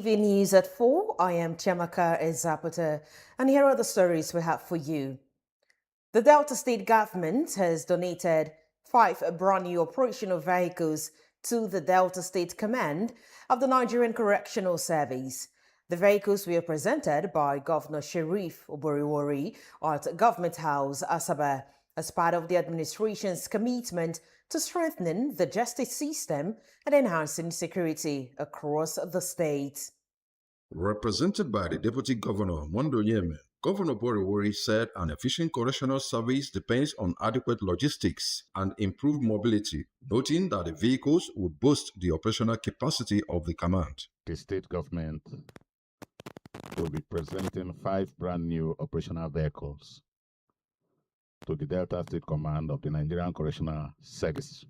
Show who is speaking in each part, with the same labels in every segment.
Speaker 1: TV News at 4. I am Chiamaka Ezapata, and here are the stories we have for you. The Delta State government has donated 5 brand new operational vehicles to the Delta State Command of the Nigerian Correctional Service. The vehicles were presented by Governor Sherif Oboriwori at Government House, Asaba, as part of the administration's commitment to strengthening the justice system and enhancing security across the state.
Speaker 2: Represented by the Deputy Governor, Mondo Yeme, Governor Boriwori said an efficient correctional service depends on adequate logistics and improved mobility, noting that the vehicles would boost the operational capacity of the command.
Speaker 3: The state government will be presenting 5 brand new operational vehicles to the Delta State Command of the Nigerian Correctional Service.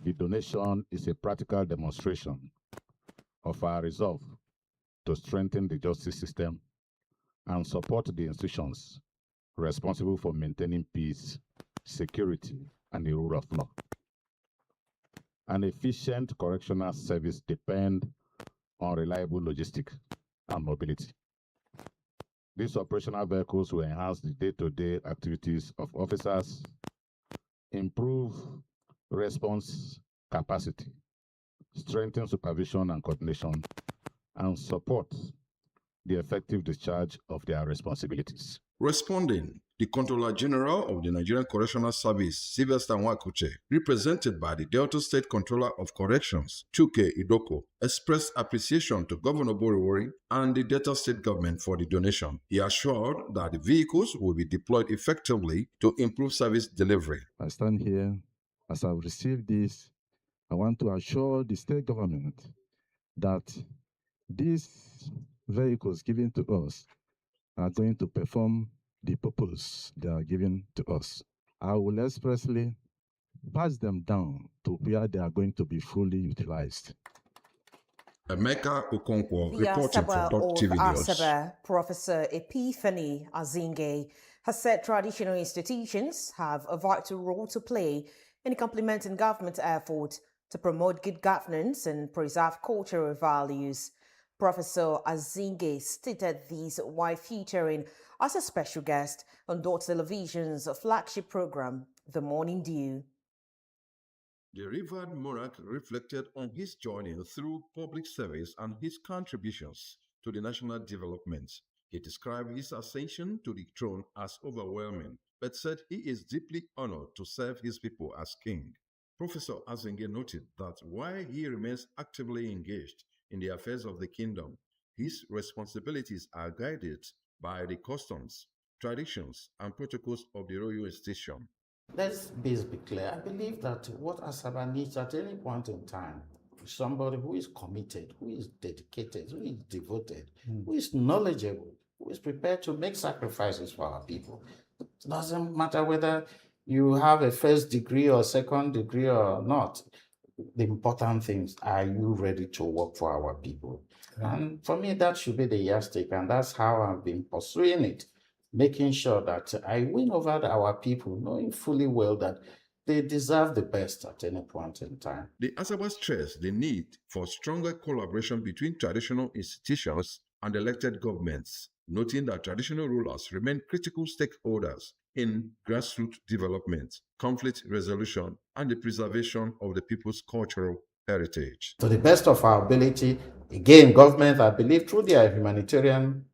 Speaker 3: The donation is a practical demonstration of our resolve to strengthen the justice system and support the institutions responsible for maintaining peace, security, and the rule of law. An efficient correctional service depends on reliable logistics and mobility. These operational vehicles will enhance the day-to-day activities of officers, improve response capacity, strengthen supervision and coordination, and support the effective discharge of their responsibilities.
Speaker 2: Responding, the Controller General of the Nigerian Correctional Service, Sylvester Nwakuche, represented by the Delta State Controller of Corrections, Chuke Idoko, expressed appreciation to Governor Boriwori and the Delta State government for the donation. He assured that the vehicles will be deployed effectively to improve service delivery.
Speaker 4: I stand here as I've received this. I want to assure the state government that these vehicles given to us are going to perform the purpose they are given to us. I will expressly pass them down to where they are going to be fully utilized.
Speaker 2: Emeka Okonkwo
Speaker 1: The
Speaker 2: reporting for
Speaker 1: Asaba
Speaker 2: Dott
Speaker 1: of
Speaker 2: TV News.
Speaker 1: Asaba, Professor Epiphany Azinge, has said traditional institutions have a vital role to play in complementing government efforts to promote good governance and preserve cultural values. Professor Azinge stated this while featuring as a special guest on Dott Television's flagship program, The Morning Dew.
Speaker 2: The revered monarch reflected on his journey through public service and his contributions to the national development. He described his ascension to the throne as overwhelming, but said he is deeply honored to serve his people as king. Professor Azinge noted that while he remains actively engaged in the affairs of the kingdom, his responsibilities are guided by the customs, traditions, and protocols of the royal institution.
Speaker 5: Let's be clear. I believe that what Asaba needs at any point in time is somebody who is committed, who is dedicated, who is devoted, who is knowledgeable, who is prepared to make sacrifices for our people. It doesn't matter whether you have a first degree or second degree or not. The important things, are you ready to work for our people? And for me, that should be the yardstick, and that's how I've been pursuing it, making sure that I win over our people, knowing fully well that they deserve the best at any point in time.
Speaker 2: The Asaba stressed the need for stronger collaboration between traditional institutions and elected governments, noting that traditional rulers remain critical stakeholders in grassroots development, conflict resolution, and the preservation of the people's cultural heritage.
Speaker 5: To the best of our ability, again, government, I believe, through their humanitarian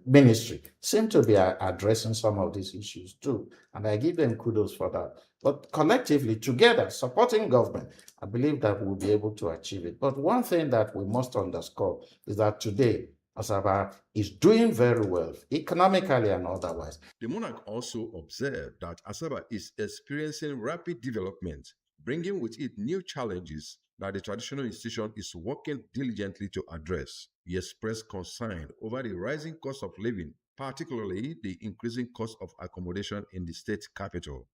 Speaker 5: ministry, seem to be addressing some of these issues too. And I give them kudos for that. But collectively, together, supporting government, I believe that we'll be able to achieve it. But one thing that we must underscore is that today, Asaba is doing very well, economically and otherwise.
Speaker 2: The monarch also observed that Asaba is experiencing rapid development, bringing with it new challenges that the traditional institution is working diligently to address. He expressed concern over the rising cost of living, particularly the increasing cost of accommodation in the state capital.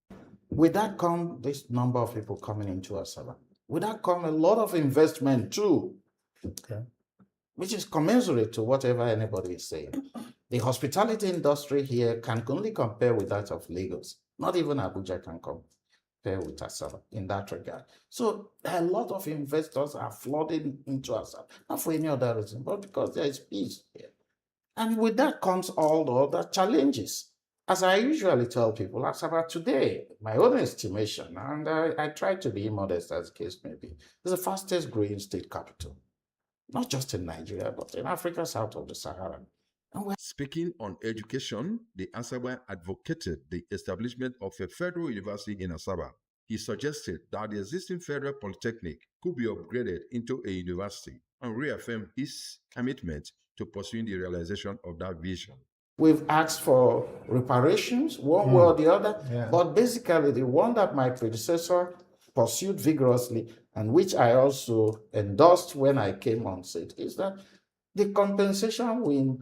Speaker 5: With that come this number of people coming into Asaba. With that come a lot of investment too. Okay. Which is commensurate to whatever anybody is saying. The hospitality industry here can only compare with that of Lagos. Not even Abuja can come. there with Asaba in that regard. So a lot of investors are flooding into Asaba, not for any other reason, but because there is peace here. And with that comes all the other challenges. As I usually tell people, Asaba today, my own estimation, and I try to be modest as the case may be, is the fastest growing state capital, not just in Nigeria, but in Africa south of the Sahara.
Speaker 2: Speaking on education, the Asaba advocated the establishment of a federal university in Asaba. He suggested that the existing federal polytechnic could be upgraded into a university and reaffirmed his commitment to pursuing the realization of that vision.
Speaker 5: We've asked for reparations, one way or the other, but basically the one that my predecessor pursued vigorously and which I also endorsed when I came on set is that the compensation we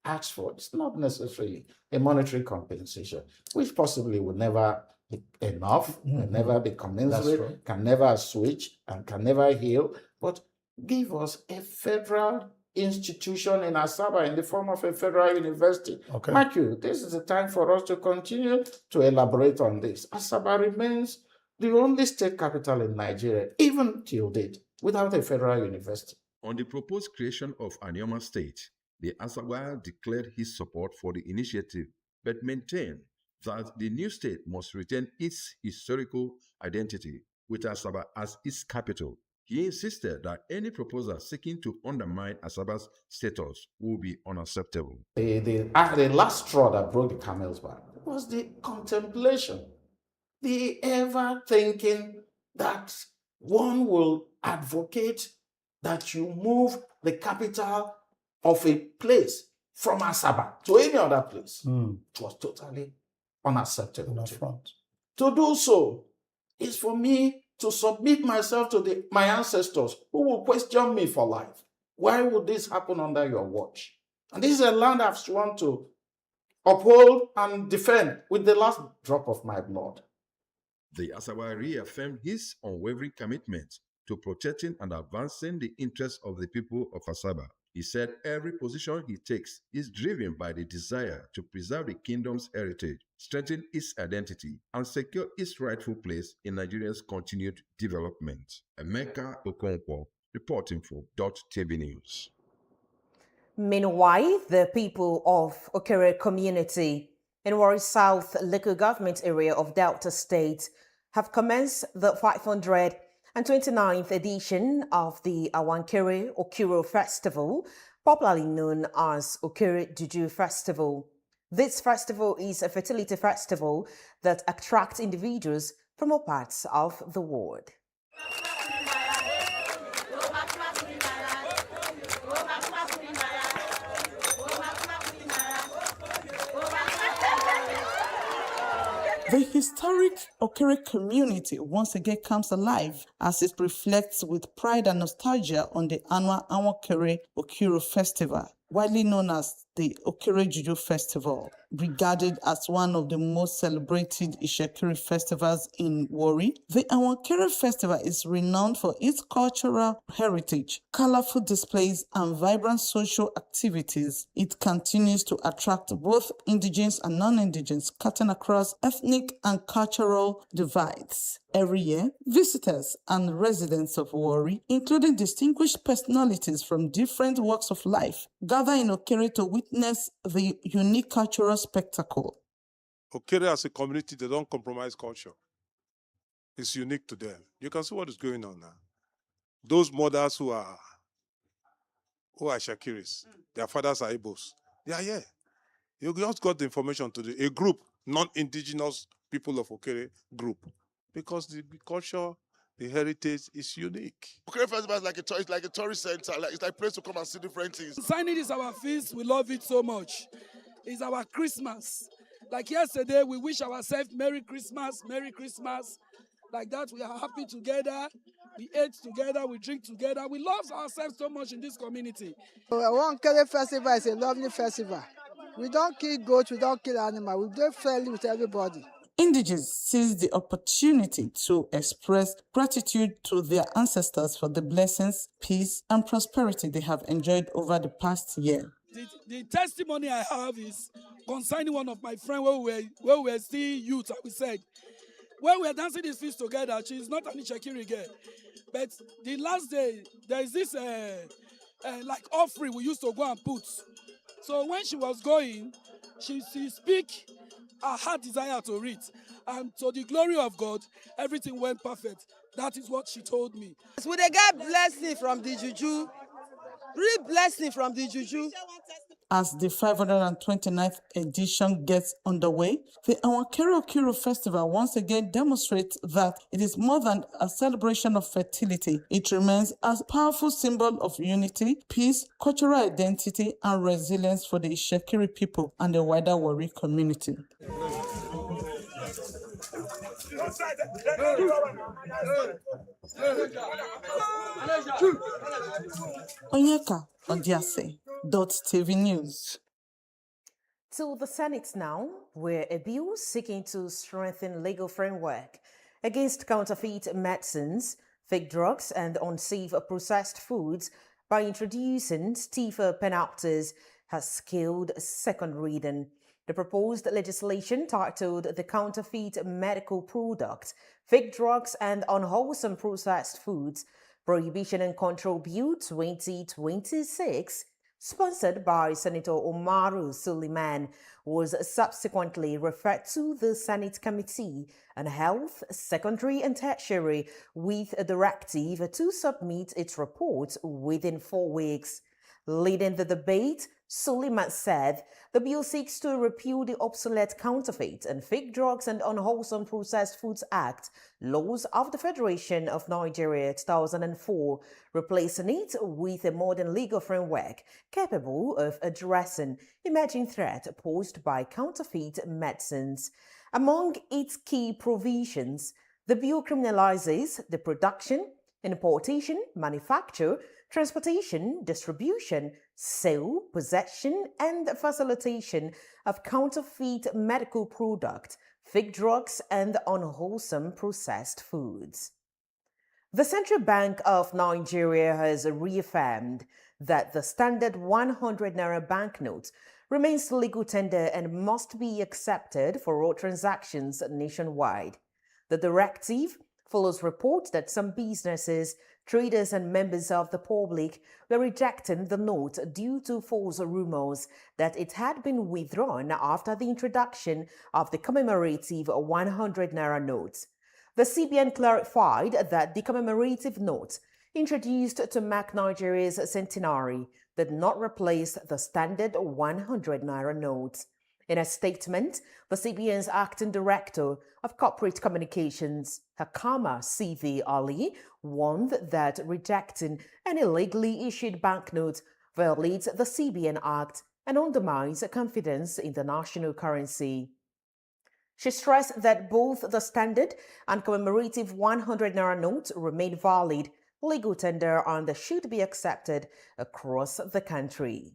Speaker 5: ask for is not necessarily a monetary compensation, which possibly will never be enough, will never be commensurate, can never switch, and can never heal, but give us a federal institution in Asaba in the form of a federal university. Okay. Mark you, this is the time for us to continue to elaborate on this. Asaba remains the only state capital in Nigeria, even till date, without a federal university.
Speaker 2: On the proposed creation of Anioma State, the Asaba declared his support for the initiative, but maintained that the new state must retain its historical identity, with Asaba as its capital. He insisted that any proposal seeking to undermine Asaba's status would be unacceptable.
Speaker 5: The last straw that broke the camel's back was the contemplation, the ever thinking that one will advocate that you move the capital of a place from Asaba to any other place. It was totally unacceptable. To do so is for me to submit myself to my ancestors who will question me for life. Why would this happen under your watch? And this is a land I've sworn to uphold and defend with the last drop of my blood.
Speaker 2: The Asaba reaffirmed his unwavering commitment to protecting and advancing the interests of the people of Asaba. He said every position he takes is driven by the desire to preserve the kingdom's heritage, strengthen its identity, and secure its rightful place in Nigeria's continued development. Emeka Okonkwo, reporting for Dott TV News.
Speaker 1: Meanwhile, the people of Okere community in Warri South local government area of Delta State have commenced the 529th edition of the Awankere Okiro Festival, popularly known as Okere Juju Festival. This festival is a fertility festival that attracts individuals from all parts of the world.
Speaker 6: The historic Okere community once again comes alive as it reflects with pride and nostalgia on the annual Awankere Okiro Festival, widely known as the Okere Juju Festival, regarded as one of the most celebrated Ishekiri festivals in Warri. The Awankere Festival is renowned for its cultural heritage, colorful displays, and vibrant social activities. It continues to attract both indigenous and non-indigenous, cutting across ethnic and cultural divides. Every year, visitors and residents of Warri, including distinguished personalities from different walks of life, gather in Okere to witness the unique cultural spectacle.
Speaker 7: Okere as a community, they don't compromise culture. It's unique to them. You can see what is going on now. Those mothers who are Shakiris, their fathers are Igbos, they are here. You just got the information to a group, non-indigenous people of Okere group, because the culture, the heritage is unique.
Speaker 8: Okere Festival is like a tourist center. It's like a place to come and see different things.
Speaker 9: Signing is our feast. We love it so much. It's our Christmas. Like yesterday, we wish ourselves Merry Christmas, Merry Christmas. Like that, we are happy together. We ate together, we drink together. We love ourselves so much in this community.
Speaker 10: Awankere Festival is a lovely festival. We don't kill goats, we don't kill animals. We do fairly with everybody.
Speaker 6: Indigenous seize the opportunity to express gratitude to their ancestors for the blessings, peace, and prosperity they have enjoyed over the past year.
Speaker 9: The testimony I have is concerning one of my friends where we were still youth, we said, when we are dancing this feast together, she's not an Ishakiri girl. But the last day, there is this like offering we used to go and put. So when she was going, she speak her heart desire to read. And to the glory of God, everything went perfect. That is what she told me.
Speaker 10: We dey get blessing from the juju, real blessing from the juju.
Speaker 6: As the 529th edition gets underway, the Awakere Okiro Festival once again demonstrates that it is more than a celebration of fertility. It remains a powerful symbol of unity, peace, cultural identity, and resilience for the Ishekiri people and the wider Wari community. Onyeka Odiase, Dott TV News.
Speaker 1: To the Senate now, where a bill seeking to strengthen legal framework against counterfeit medicines, fake drugs, and unsafe processed foods by introducing stiffer penalties has scaled second reading. The proposed legislation, titled the Counterfeit Medical Products, Fake Drugs, and Unwholesome Processed Foods Prohibition and Control Bill 2026, sponsored by Senator Umaru Suleiman, was subsequently referred to the Senate Committee on Health, Secondary and Tertiary with a directive to submit its report within 4 weeks. Leading the debate, Suleiman said the bill seeks to repeal the obsolete Counterfeit and Fake Drugs and Unwholesome Processed Foods Act, laws of the Federation of Nigeria 2004, replacing it with a modern legal framework capable of addressing emerging threats posed by counterfeit medicines. Among its key provisions, the bill criminalizes the production, importation, manufacture, transportation, distribution, sale, possession, and facilitation of counterfeit medical products, fake drugs, and unwholesome processed foods. The Central Bank of Nigeria has reaffirmed that the standard 100 naira banknote remains legal tender and must be accepted for all transactions nationwide. The directive follows reports that some businesses, traders, and members of the public were rejecting the note due to false rumors that it had been withdrawn after the introduction of the commemorative 100 naira note. The CBN clarified that the commemorative note, introduced to mark Nigeria's centenary, did not replace the standard 100 naira note. In a statement, the CBN's acting director of corporate communications, Hakama CV Ali, warned that rejecting an illegally issued banknote violates the CBN Act and undermines confidence in the national currency. She stressed that both the standard and commemorative 100 naira notes remain valid, legal tender, and should be accepted across the country.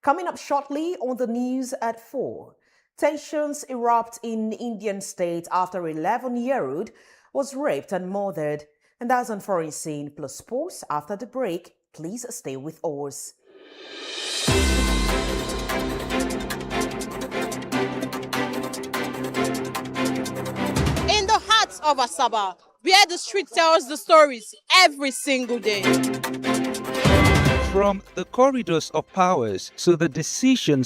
Speaker 1: Coming up shortly on the news at 4, tensions erupt in Indian state after 11-year-old was raped and murdered. And that's on Foreign Scene plus sports after the break. Please stay with us.
Speaker 11: In the heart of Asaba, where the street tells the stories every single day.
Speaker 12: From the corridors of powers to the decisions